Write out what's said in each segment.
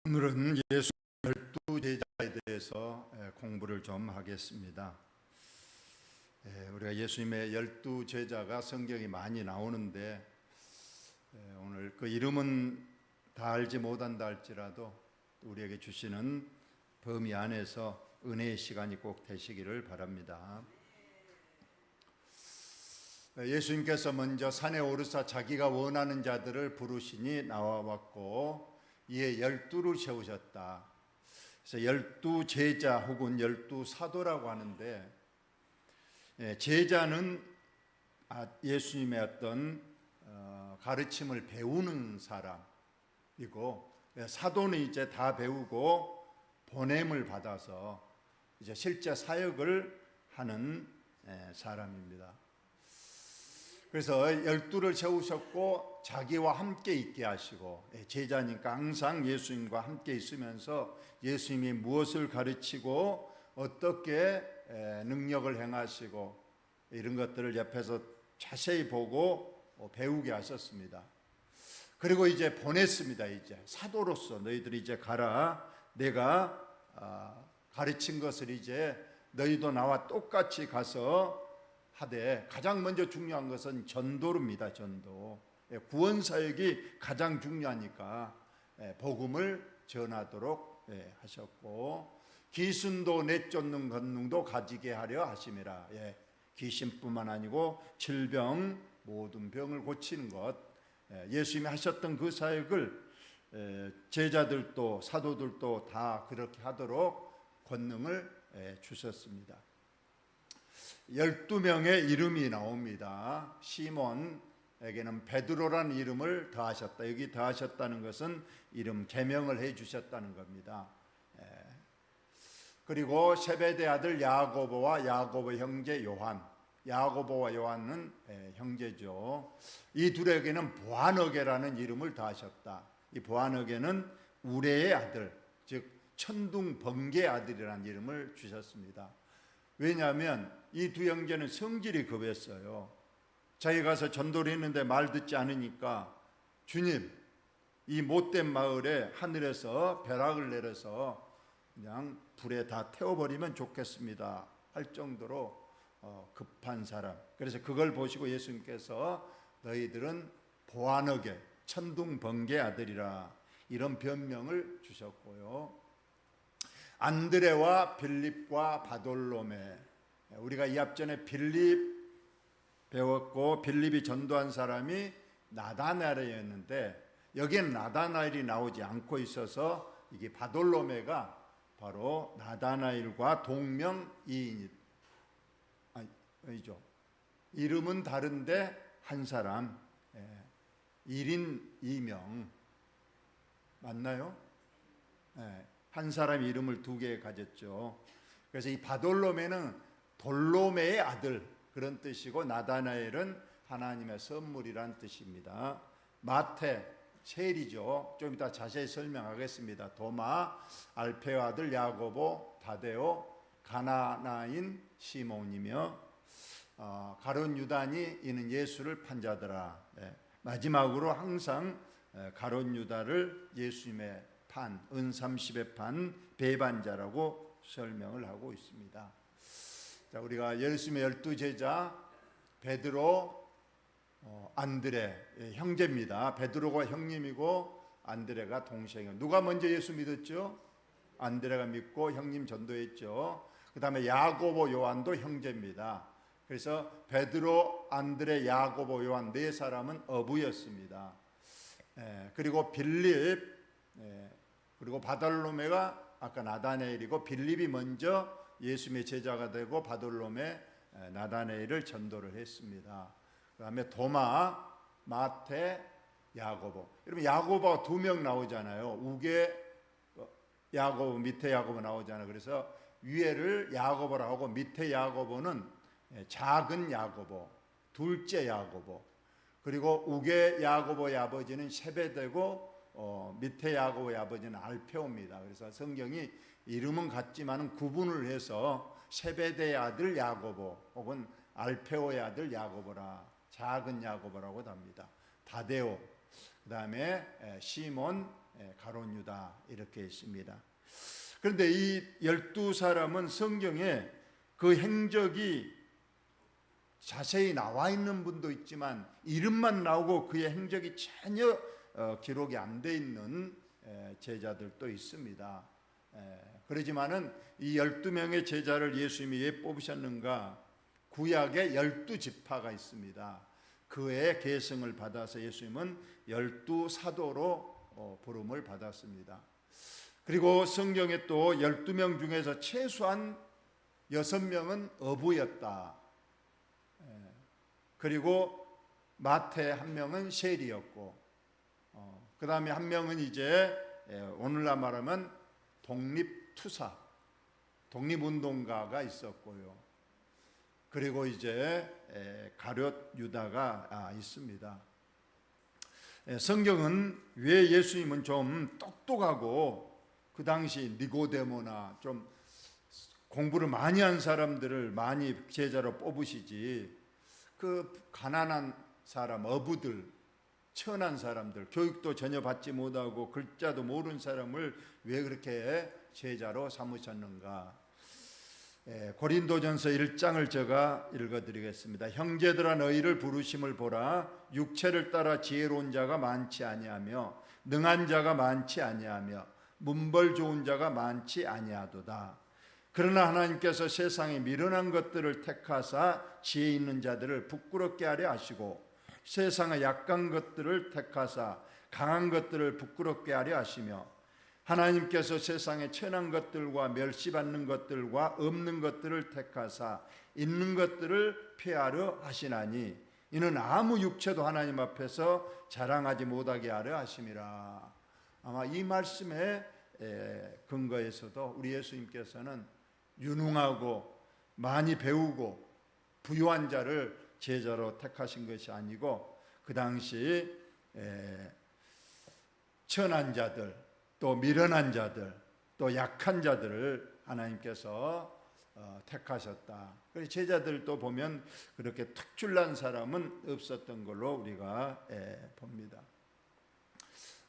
오늘은 예수 12제자에 대해서 공부를 좀 하겠습니다. 우리가 예수님의 12제자가 성경이 많이 나오는데 오늘 그 이름은 다 알지 못한다 할지라도 우리에게 주시는 범위 안에서 은혜의 시간이 꼭 되시기를 바랍니다. 예수님께서 먼저 산에 오르사 자기가 원하는 자들을 부르시니 나와왔고 이에 12를 세우셨다. 그래서 12제자 혹은 12사도라고 하는데, 제자는 예수님의 어떤 가르침을 배우는 사람이고, 사도는 이제 다 배우고 보냄을 받아서 이제 실제 사역을 하는 사람입니다. 그래서 12를 세우셨고 자기와 함께 있게 하시고, 제자니까 항상 예수님과 함께 있으면서 예수님이 무엇을 가르치고 어떻게 능력을 행하시고 이런 것들을 옆에서 자세히 보고 배우게 하셨습니다. 그리고 이제 보냈습니다. 이제 사도로서 너희들이 이제 가라. 내가 가르친 것을 이제 너희도 나와 똑같이 가서 하되, 가장 먼저 중요한 것은 전도입니다. 전도. 구원 사역이 가장 중요하니까 복음을 전하도록 하셨고, 귀신도 내쫓는 권능도 가지게 하려 하심이라. 귀신뿐만 아니고 질병, 모든 병을 고치는 것, 예수님이 하셨던 그 사역을 제자들도 사도들도 다 그렇게 하도록 권능을 주셨습니다. 12명의 이름이 나옵니다. 시몬에게는 베드로라는 이름을 더하셨다. 여기 더하셨다는 것은 이름 개명을 해주셨다는 겁니다. 그리고 세베대 아들 야고보와 야고보 형제 요한, 야고보와 요한은 형제죠. 이 둘에게는 보아너게라는 이름을 더하셨다. 이 보아너게는 우레의 아들, 즉 천둥 번개의 아들이라는 이름을 주셨습니다. 왜냐하면 이 두 형제는 성질이 급했어요. 자기 가서 전도를 했는데 말 듣지 않으니까, 주님, 이 못된 마을에 하늘에서 벼락을 내려서 그냥 불에 다 태워버리면 좋겠습니다 할 정도로 급한 사람. 그래서 그걸 보시고 예수님께서 너희들은 보아너게, 천둥 번개 아들이라, 이런 변명을 주셨고요. 안드레와 빌립과 바돌로메, 우리가 이 앞전에 빌립 배웠고 빌립이 전도한 사람이 나다나엘이었는데, 여기엔 나다나엘이 나오지 않고 있어서 이게 바돌로메가 바로 나다나엘과 동명이인이죠. 이름은 다른데 한 사람, 1인 2명 맞나요? 한 사람 이름을 두 개 가졌죠. 그래서 이 바돌로메는 돌로메의 아들, 그런 뜻이고, 나다나엘은 하나님의 선물이란 뜻입니다. 마태, 세리죠. 좀 이따 자세히 설명하겠습니다. 도마, 알페오 아들 야고보, 다데오, 가나나인 시몬이며 가룟 유다니 이는 예수를 판 자더라. 마지막으로 항상 가룟 유다를 예수님의 판, 은30의 판, 배반자라고 설명을 하고 있습니다. 자, 우리가 예수님의 12제자 베드로, 안드레, 형제입니다. 베드로가 형님이고 안드레가 동생이에요. 누가 먼저 예수 믿었죠? 안드레가 믿고 형님 전도했죠. 그 다음에 야고보, 요한도 형제입니다. 그래서 베드로, 안드레, 야고보, 요한 네 사람은 어부였습니다. 그리고 빌립, 그리고 바돌로메가 아까 나다나엘이고, 빌립이 먼저 예수님의 제자가 되고 바돌로메, 나다나엘을 전도를 했습니다. 그 다음에 도마, 마태, 야고보. 여러분, 야고보가 2명 나오잖아요. 우게 야고보, 밑에 야고보 나오잖아요. 그래서 위에를 야고보라고 하고 밑에 야고보는 작은 야고보, 둘째 야고보. 그리고 우게 야고보의 아버지는 세베대고 밑에 야고보의 아버지는 알페오입니다. 그래서 성경이 이름은 같지만 구분을 해서 세베대의 아들 야고보 혹은 알페오의 아들 야고보라, 작은 야고보라고 합니다. 다데오, 그 다음에 시몬, 가룟 유다 이렇게 있습니다. 그런데 이 12사람은 성경에 그 행적이 자세히 나와 있는 분도 있지만 이름만 나오고 그의 행적이 전혀 기록이 안 돼 있는 제자들도 있습니다. 그러지만은 이 12명의 제자를 예수님이 왜 뽑으셨는가? 구약에 12지파가 있습니다. 그의 계승을 받아서 예수님은 12사도로 부름을 받았습니다. 그리고 성경에 또 12명 중에서 최소한 6명은 어부였다. 그리고 마태 한 명은 세리였고, 그 다음에 한 명은 이제 오늘날 말하면 독립투사, 독립운동가가 있었고요. 그리고 이제 가룟 유다가 있습니다. 성경은 왜 예수님은 좀 똑똑하고 그 당시 니고데모나 좀 공부를 많이 한 사람들을 많이 제자로 뽑으시지, 그 가난한 사람, 어부들, 천한 사람들, 교육도 전혀 받지 못하고 글자도 모르는 사람을 왜 그렇게 제자로 삼으셨는가? 고린도전서 1장을 제가 읽어드리겠습니다. 형제들아 너희를 부르심을 보라. 육체를 따라 지혜로운 자가 많지 아니하며 능한 자가 많지 아니하며 문벌 좋은 자가 많지 아니하도다. 그러나 하나님께서 세상에 미련한 것들을 택하사 지혜 있는 자들을 부끄럽게 하려 하시고 세상의 약한 것들을 택하사 강한 것들을 부끄럽게 하려 하시며 하나님께서 세상의 천한 것들과 멸시받는 것들과 없는 것들을 택하사 있는 것들을 폐하려 하시나니 이는 아무 육체도 하나님 앞에서 자랑하지 못하게 하려 하심이라. 아마 이 말씀의 근거에서도 우리 예수님께서는 유능하고 많이 배우고 부유한 자를 제자로 택하신 것이 아니고 그 당시 천한 자들, 또 미련한 자들, 또 약한 자들을 하나님께서 택하셨다. 그래서 제자들도 보면 그렇게 특출난 사람은 없었던 걸로 우리가 봅니다.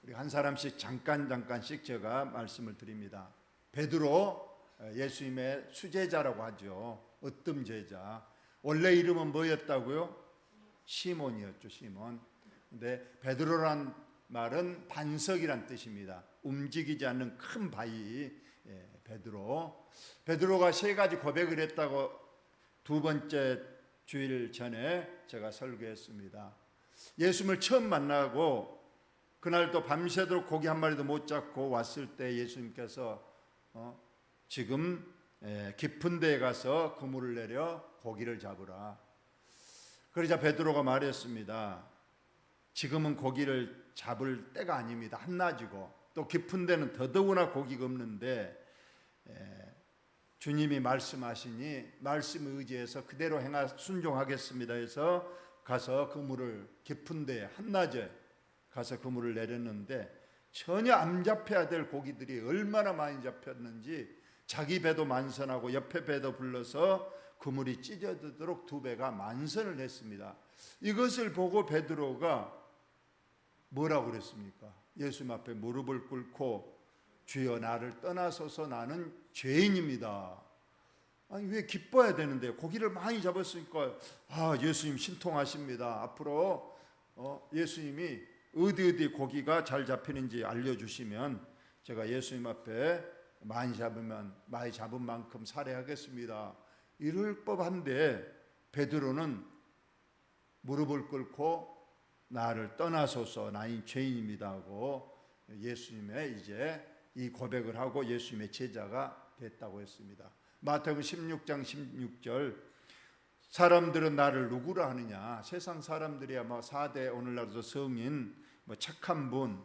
우리 한 사람씩 잠깐씩 제가 말씀을 드립니다. 베드로, 예수님의 수제자라고 하죠. 으뜸 제자. 원래 이름은 뭐였다고요? 시몬이었죠. 시몬. 근데 베드로란 말은 반석이란 뜻입니다. 움직이지 않는 큰 바위, 베드로. 베드로가 3가지 고백을 했다고 두 번째 주일 전에 제가 설교했습니다. 예수님을 처음 만나고 그날도 밤새도록 고기 한 마리도 못 잡고 왔을 때 예수님께서 지금 깊은 데에 가서 그물을 내려 고기를 잡으라. 그러자 베드로가 말했습니다. 지금은 고기를 잡을 때가 아닙니다. 한낮이고 또 깊은 데는 더더구나 고기가 없는데 주님이 말씀하시니 말씀에 의지해서 그대로 순종하겠습니다 해서 가서 그물을 깊은 데에 한낮에 가서 그물을 내렸는데 전혀 안 잡혀야 될 고기들이 얼마나 많이 잡혔는지 자기 배도 만선하고 옆에 배도 불러서 그물이 찢어지도록 2배가 만선을 했습니다. 이것을 보고 베드로가 뭐라고 그랬습니까? 예수님 앞에 무릎을 꿇고 주여 나를 떠나소서 나는 죄인입니다. 아니 왜 기뻐야 되는데 고기를 많이 잡았으니까 예수님 신통하십니다. 앞으로 예수님이 어디 고기가 잘 잡히는지 알려주시면 제가 예수님 앞에 많이 잡은 만큼 살해하겠습니다. 이럴 법한데 베드로는 무릎을 꿇고 나를 떠나소서 나인 죄인입니다 하고 예수님의 이제 이 고백을 하고 예수님의 제자가 됐다고 했습니다. 마태복음 16장 16절 사람들은 나를 누구라 하느냐. 세상 사람들이야 4대 오늘날도 성인 착한 분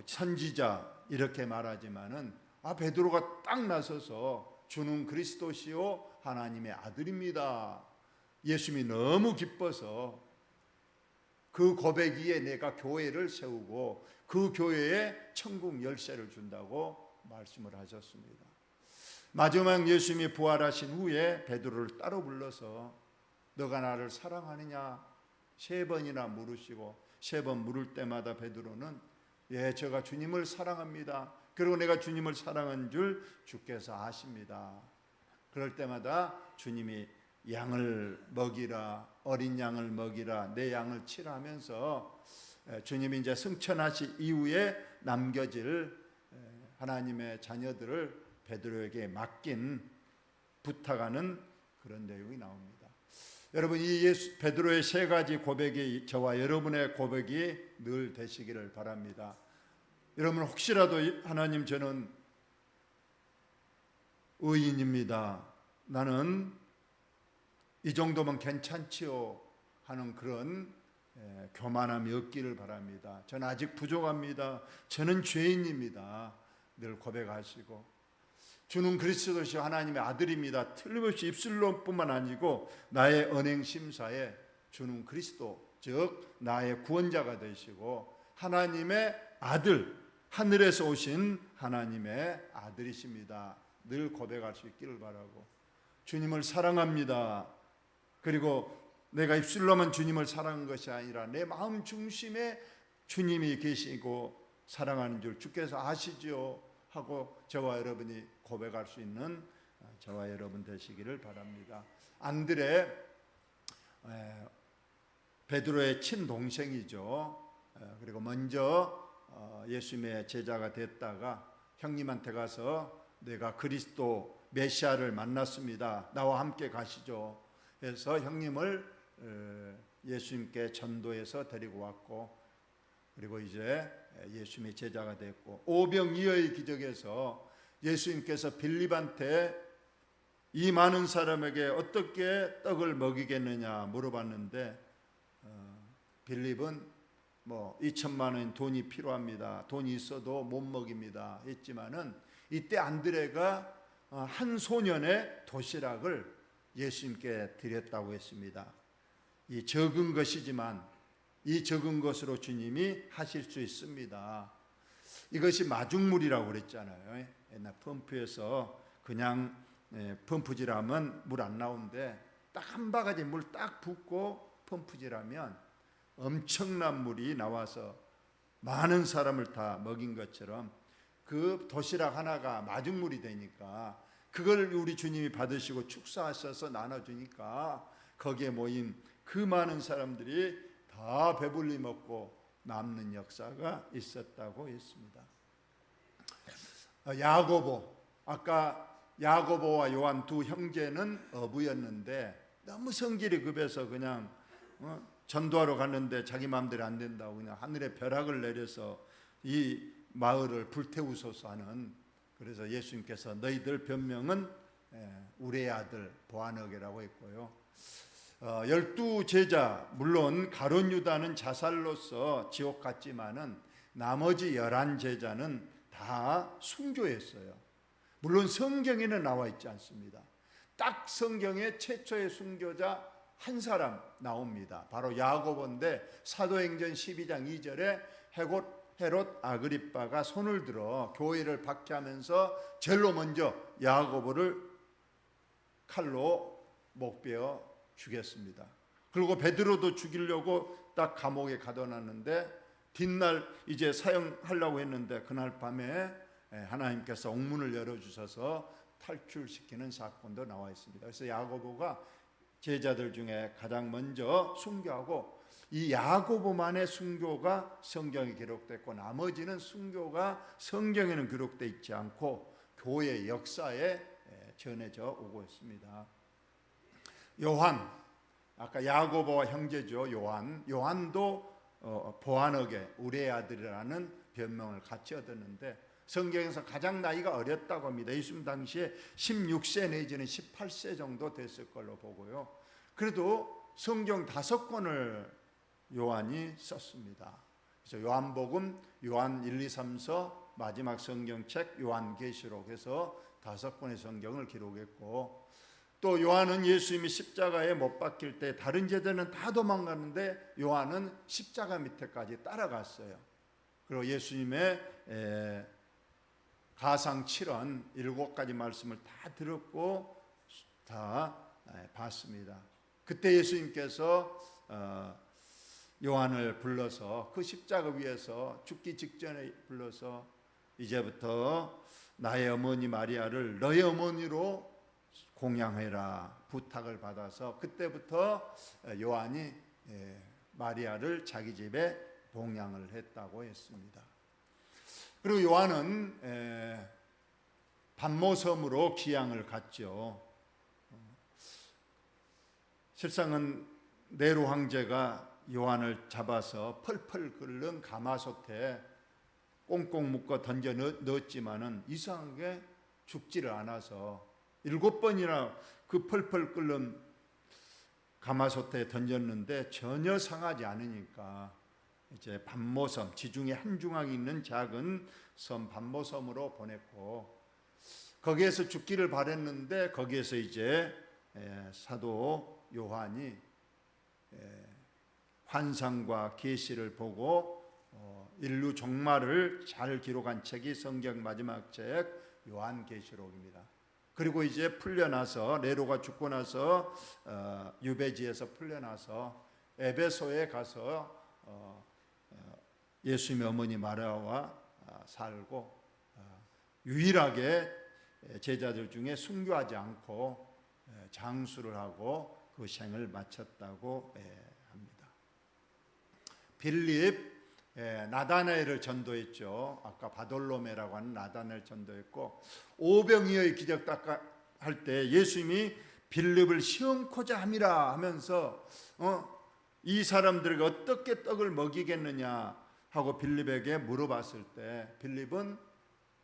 선지자 이렇게 말하지만은 베드로가 딱 나서서 주는 그리스도시요 하나님의 아들입니다. 예수님이 너무 기뻐서 그 고백 위에 내가 교회를 세우고 그 교회에 천국 열쇠를 준다고 말씀을 하셨습니다. 마지막 예수님이 부활하신 후에 베드로를 따로 불러서 너가 나를 사랑하느냐? 3번이나 물으시고 3번 물을 때마다 베드로는 예, 제가 주님을 사랑합니다. 그리고 내가 주님을 사랑한 줄 주께서 아십니다. 그럴 때마다 주님이 양을 먹이라, 어린 양을 먹이라, 내 양을 치라 하면서 주님이 이제 승천하신 이후에 남겨질 하나님의 자녀들을 베드로에게 맡긴 부탁하는 그런 내용이 나옵니다. 여러분, 이 베드로의 3가지 고백이 저와 여러분의 고백이 늘 되시기를 바랍니다. 여러분, 혹시라도 하나님, 저는 의인입니다, 나는 이 정도면 괜찮지요 하는 그런 교만함이 없기를 바랍니다. 저는 아직 부족합니다, 저는 죄인입니다, 늘 고백하시고, 주는 그리스도시요 하나님의 아들입니다, 틀림없이 입술로뿐만 아니고 나의 언행 심사에 주는 그리스도, 즉 나의 구원자가 되시고 하나님의 아들, 하늘에서 오신 하나님의 아들이십니다, 늘 고백할 수 있기를 바라고, 주님을 사랑합니다. 그리고 내가 입술로만 주님을 사랑한 것이 아니라 내 마음 중심에 주님이 계시고 사랑하는 줄 주께서 아시죠 하고 저와 여러분이 고백할 수 있는 저와 여러분 되시기를 바랍니다. 안드레, 베드로의 친동생이죠. 그리고 먼저 예수님의 제자가 됐다가 형님한테 가서 내가 그리스도 메시아를 만났습니다, 나와 함께 가시죠 해서 형님을 예수님께 전도해서 데리고 왔고, 그리고 이제 예수님의 제자가 됐고, 오병이어의 기적에서 예수님께서 빌립한테 이 많은 사람에게 어떻게 떡을 먹이겠느냐 물어봤는데 빌립은 2천만 원 돈이 필요합니다, 돈이 있어도 못 먹입니다 했지만은 이때 안드레가 한 소년의 도시락을 예수님께 드렸다고 했습니다. 이 적은 것이지만 이 적은 것으로 주님이 하실 수 있습니다. 이것이 마중물이라고 그랬잖아요. 옛날 펌프에서 그냥 펌프질하면 물 안 나오는데 딱 한 바가지 물 딱 붓고 펌프질하면 엄청난 물이 나와서 많은 사람을 다 먹인 것처럼 그 도시락 하나가 마중물이 되니까 그걸 우리 주님이 받으시고 축사하셔서 나눠주니까 거기에 모인 그 많은 사람들이 다 배불리 먹고 남는 역사가 있었다고 했습니다. 야고보, 아까 야고보와 요한 두 형제는 어부였는데 너무 성질이 급해서 그냥 전도하러 갔는데 자기 마음대로 안 된다고 그냥 하늘에 벼락을 내려서 이 마을을 불태우소서 하는, 그래서 예수님께서 너희들 변명은 우리의 아들 보아너게라고 했고요. 12 제자, 물론 가룟 유다는 자살로서 지옥 갔지만은 나머지 11 제자는 다 순교했어요. 물론 성경에는 나와 있지 않습니다. 딱 성경에 최초의 순교자 한 사람 나옵니다. 바로 야고보인데 사도행전 12장 2절에 헤롯 아그리빠가 손을 들어 교회를 박해하면서 제일로 먼저 야고보를 칼로 목베어 죽였습니다. 그리고 베드로도 죽이려고 딱 감옥에 가둬놨는데 뒷날 이제 사형하려고 했는데 그날 밤에 하나님께서 옥문을 열어주셔서 탈출시키는 사건도 나와 있습니다. 그래서 야고보가 제자들 중에 가장 먼저 순교하고 이 야고보만의 순교가 성경에 기록됐고 나머지는 순교가 성경에는 기록되어 있지 않고 교회 역사에 전해져 오고 있습니다. 요한, 아까 야고보와 형제죠. 요한도 보아너게 우리의 아들이라는 별명을 같이 얻었는데 성경에서 가장 나이가 어렸다고 합니다. 예수님 당시에 16세 내지는 18세 정도 됐을 걸로 보고요. 그래도 성경 5권을 요한이 썼습니다. 그래서 요한복음, 요한 1, 2, 3서, 마지막 성경책 요한계시록 해서 5권의 성경을 기록했고, 또 요한은 예수님이 십자가에 못 박힐 때 다른 제자는 다 도망갔는데 요한은 십자가 밑에까지 따라갔어요. 그리고 예수님의 가상 7원 7가지 말씀을 다 들었고 다 봤습니다. 그때 예수님께서 요한을 불러서 그 십자가 위에서 죽기 직전에 불러서 이제부터 나의 어머니 마리아를 너의 어머니로 공양해라 부탁을 받아서 그때부터 요한이 마리아를 자기 집에 봉양을 했다고 했습니다. 그리고 요한은 반모섬으로 귀양을 갔죠. 실상은 네로 황제가 요한을 잡아서 펄펄 끓는 가마솥에 꽁꽁 묶어 던져 넣었지만은 이상하게 죽지를 않아서 7번이나 그 펄펄 끓는 가마솥에 던졌는데 전혀 상하지 않으니까 이제 반모섬, 지중해 한중앙에 있는 작은 섬 반모섬으로 보냈고, 거기에서 죽기를 바랬는데 거기에서 이제 사도 요한이 환상과 계시를 보고 인류 종말을 잘 기록한 책이 성경 마지막 책 요한계시록입니다. 그리고 이제 풀려나서 네로가 죽고 나서 유배지에서 풀려나서 에베소에 가서 예수님의 어머니 마리아와 살고 유일하게 제자들 중에 순교하지 않고 장수를 하고 그 생을 마쳤다고 합니다. 빌립 나다나엘을 전도했죠. 아까 바돌로메라고 하는 나다나엘 전도했고, 오병이어의 기적 할 때 예수님이 빌립을 시험코자 함이라 하면서 이 사람들에게 어떻게 떡을 먹이겠느냐 하고 빌립에게 물어봤을 때 빌립은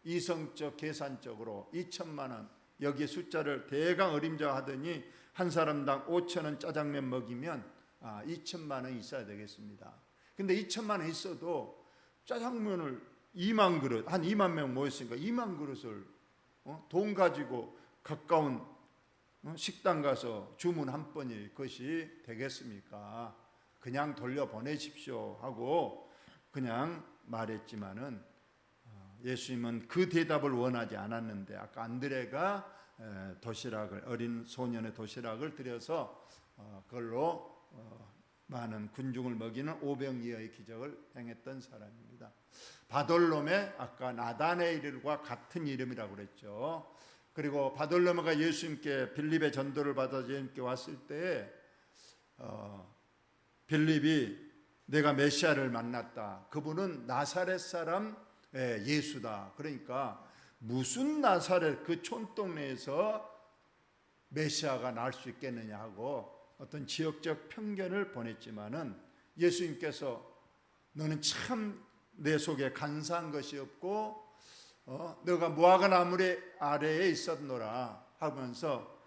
이성적 계산적으로 2천만 원, 여기 숫자를 대강 어림잡하더니 한 사람당 5,000원 짜장면 먹이면 2천만 원 있어야 되겠습니다. 근데 2천만 원 있어도 짜장면을 2만 그릇, 한 2만 명 모였으니까 2만 그릇을 돈 가지고 가까운 식당 가서 주문 한 번이 그것이 되겠습니까? 그냥 돌려보내십시오 하고 그냥 말했지만은 예수님은 그 대답을 원하지 않았는데, 아까 안드레가 도시락을, 어린 소년의 도시락을 드려서 그걸로 많은 군중을 먹이는 오병이어의 기적을 행했던 사람입니다. 바돌로메, 아까 나다나엘과 같은 이름이라고 그랬죠. 그리고 바돌로메가 예수님께 빌립의 전도를 받아 예수님께 왔을 때 빌립이 내가 메시아를 만났다. 그분은 나사렛 사람 예수다. 그러니까 무슨 나사렛 그 촌동네에서 메시아가 날 수 있겠느냐 하고 어떤 지역적 편견을 보냈지만은 예수님께서 너는 참 내 속에 간사한 것이 없고 너가 무화과 나무 아래에 있었노라 하면서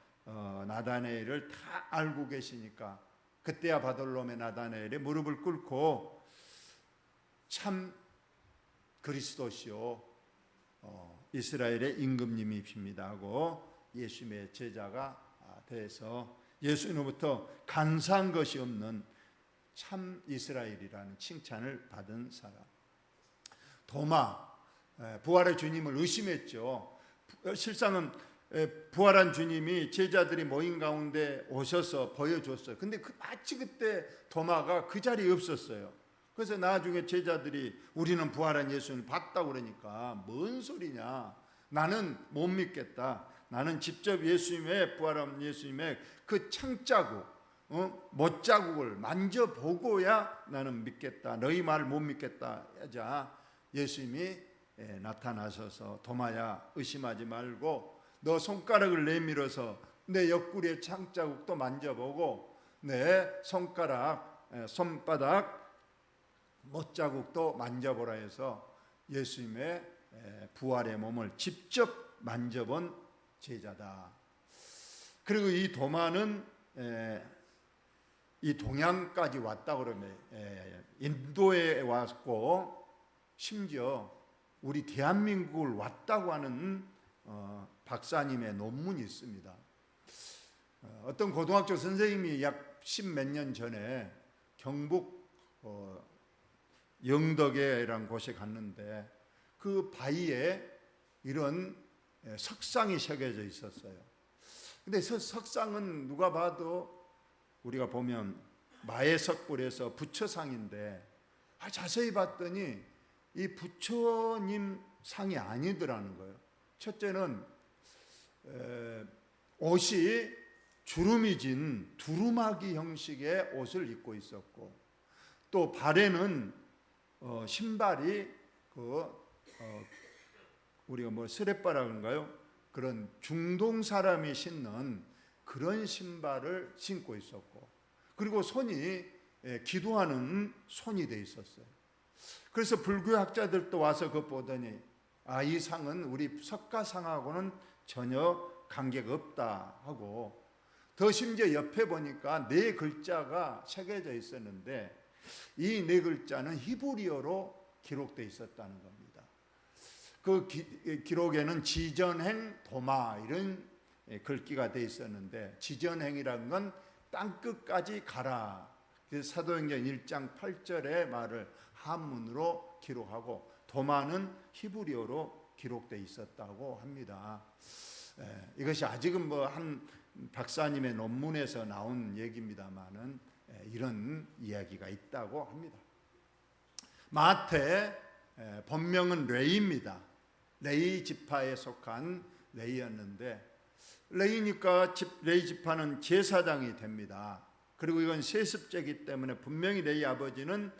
나다나엘을 다 알고 계시니까 그때야 바돌로메 나다나엘이 무릎을 꿇고 참 그리스도시요 이스라엘의 임금님이십니다 하고 예수님의 제자가 돼서 예수님으로부터 간사한 것이 없는 참 이스라엘이라는 칭찬을 받은 사람. 도마, 부활의 주님을 의심했죠. 실상은 부활한 주님이 제자들이 모인 가운데 오셔서 보여줬어요. 근데 마치 그때 도마가 그 자리에 없었어요. 그래서 나중에 제자들이 우리는 부활한 예수님을 봤다고 그러니까 뭔 소리냐, 나는 못 믿겠다. 나는 직접 예수님의 부활한 예수님의 그 창자국, 못자국을 만져보고야 나는 믿겠다. 너희 말을 못 믿겠다 하자 예수님이 나타나셔서 도마야 의심하지 말고 너 손가락을 내밀어서 내 옆구리의 창자국도 만져보고 내 손바닥 못자국도 만져보라 해서 예수님의 부활의 몸을 직접 만져본 제자다. 그리고 이 도마는 이 동양까지 왔다 그러면 인도에 왔고 심지어 우리 대한민국을 왔다고 하는 박사님의 논문이 있습니다. 어떤 고등학교 선생님이 약 10몇 년 전에 경북 영덕에라는 곳에 갔는데 그 바위에 이런 석상이 새겨져 있었어요. 근데 석상은 누가 봐도 우리가 보면 마에석불에서 부처상인데 자세히 봤더니 이 부처님 상이 아니더라는 거예요. 첫째는 옷이 주름이 진 두루마기 형식의 옷을 입고 있었고, 또 발에는 신발이 우리가 스레빠라 그런가요? 그런 중동 사람이 신는 그런 신발을 신고 있었고, 그리고 손이 기도하는 손이 돼 있었어요. 그래서 불교학자들도 와서 그거 보더니 이 상은 우리 석가상하고는 전혀 관계가 없다 하고, 더 심지어 옆에 보니까 4글자가 새겨져 있었는데 이 4글자는 히브리어로 기록되어 있었다는 겁니다. 그 기록에는 지전행 도마 이런 글귀가 되어 있었는데, 지전행이라는 건 땅끝까지 가라. 그래서 사도행전 1장 8절의 말을 한문으로 기록하고, 도마는 히브리어로 기록되어 있었다고 합니다. 이것이 아직은 한 박사님의 논문에서 나온 얘기입니다만은 이런 이야기가 있다고 합니다. 마태 본명은 레이입니다. 레이 지파에 속한 레이였는데, 레이니까 레이 지파는 제사장이 됩니다. 그리고 이건 세습제이기 때문에 분명히 레이 아버지는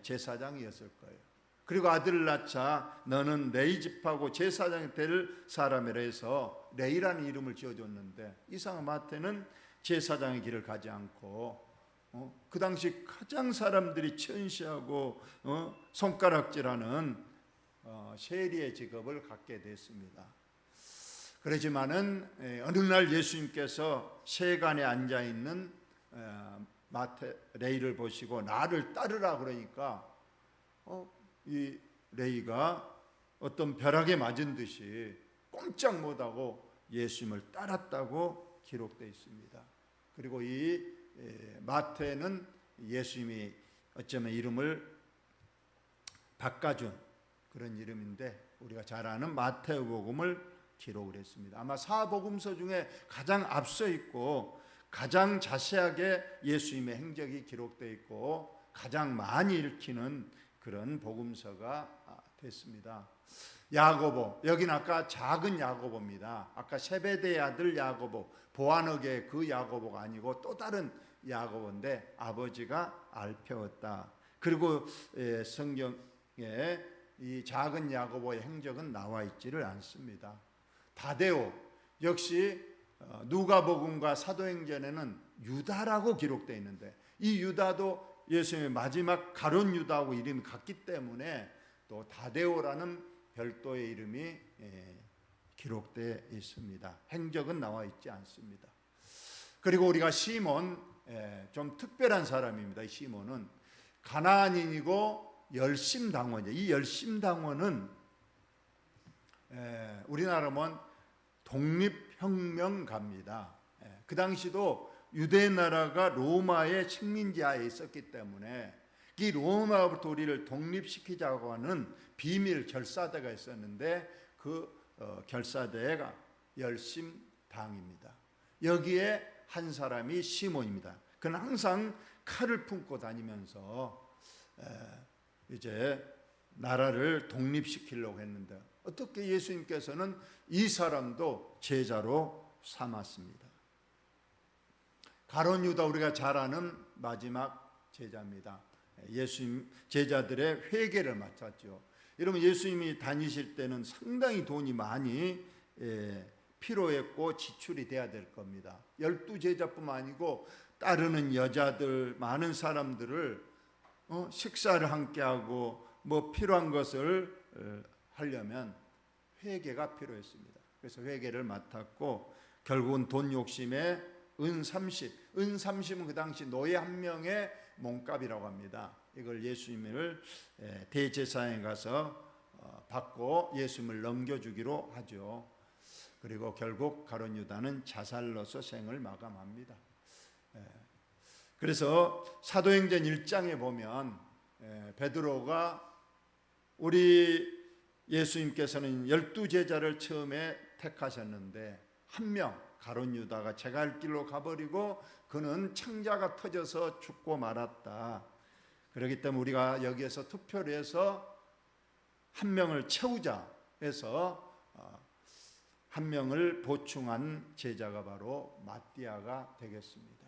제사장이었을 거예요. 그리고 아들을 낳자 너는 레이 지파고 제사장이 될 사람이라 해서 레이라는 이름을 지어줬는데, 이상 마태는 제사장의 길을 가지 않고 그 당시 가장 사람들이 천시하고 손가락질하는 세리의 직업을 갖게 됐습니다. 그렇지만은 어느 날 예수님께서 세간에 앉아 있는 마태 레이를 보시고 나를 따르라 그러니까 이 레이가 어떤 벼락에 맞은 듯이 꼼짝 못하고 예수님을 따랐다고 기록되어 있습니다. 그리고 이 마태는 예수님이 어쩌면 이름을 바꿔준 그런 이름인데, 우리가 잘 아는 마태복음을 기록을 했습니다. 아마 사복음서 중에 가장 앞서 있고 가장 자세하게 예수님의 행적이 기록되어 있고 가장 많이 읽히는 그런 복음서가 됐습니다. 야고보, 여기는 아까 작은 야고보입니다. 아까 세베대의 아들 야고보, 보아너게 그 야고보가 아니고 또 다른 야고보인데 아버지가 알페였다. 그리고 성경에 이 작은 야고보의 행적은 나와 있지를 않습니다. 다데오, 역시 누가복음과 사도행전에는 유다라고 기록되어 있는데, 이 유다도 예수님의 마지막 가룟 유다하고 이름이 같기 때문에 또 다데오라는 별도의 이름이 기록되어 있습니다. 행적은 나와 있지 않습니다. 그리고 우리가 시몬, 좀 특별한 사람입니다. 이 시몬은 가나안인이고 열심당원이에요. 이 열심당원은 우리나라 보면 독립혁명가입니다. 그 당시도 유대 나라가 로마의 식민지하에 있었기 때문에 이 로마로부터 우리를 독립시키자고 하는 비밀 결사대가 있었는데, 그 결사대가 열심당입니다. 여기에 한 사람이 시몬입니다. 그는 항상 칼을 품고 다니면서 이제 나라를 독립시키려고 했는데, 어떻게 예수님께서는 이 사람도 제자로 삼았습니다. 가룟 유다, 우리가 잘 아는 마지막 제자입니다. 예수님 제자들의 회개를 맡았죠. 여러분, 예수님이 다니실 때는 상당히 돈이 많이 필요했고 지출이 돼야 될 겁니다. 12제자뿐만 아니고 따르는 여자들, 많은 사람들을 식사를 함께하고 필요한 것을 하려면 회개가 필요했습니다. 그래서 회개를 맡았고 결국은 돈 욕심에 은 30은 그 당시 노예 한 명의 몸값이라고 합니다. 이걸 예수님을 대제사장에 가서 받고 예수님을 넘겨주기로 하죠. 그리고 결국 가룟 유다는 자살로서 생을 마감합니다. 그래서 사도행전 1장에 보면 베드로가 우리 예수님께서는 12제자를 처음에 택하셨는데 한 명 가룟 유다가 제갈 길로 가버리고 그는 창자가 터져서 죽고 말았다. 그렇기 때문에 우리가 여기에서 투표를 해서 한 명을 채우자 해서 한 명을 보충한 제자가 바로 마띠아가 되겠습니다.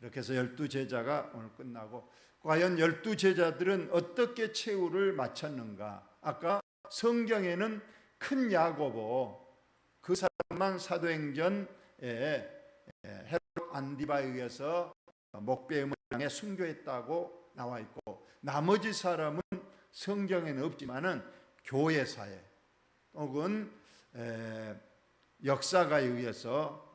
이렇게 해서 12제자가 오늘 끝나고, 과연 12제자들은 어떻게 최후를 마쳤는가? 아까 성경에는 큰 야고보, 그 사람만 사도행전에 헤롯 안디바에 의해서 목배임을 당해 순교했다고 나와 있고, 나머지 사람은 성경에는 없지만은 교회사에 혹은 역사가에 의해서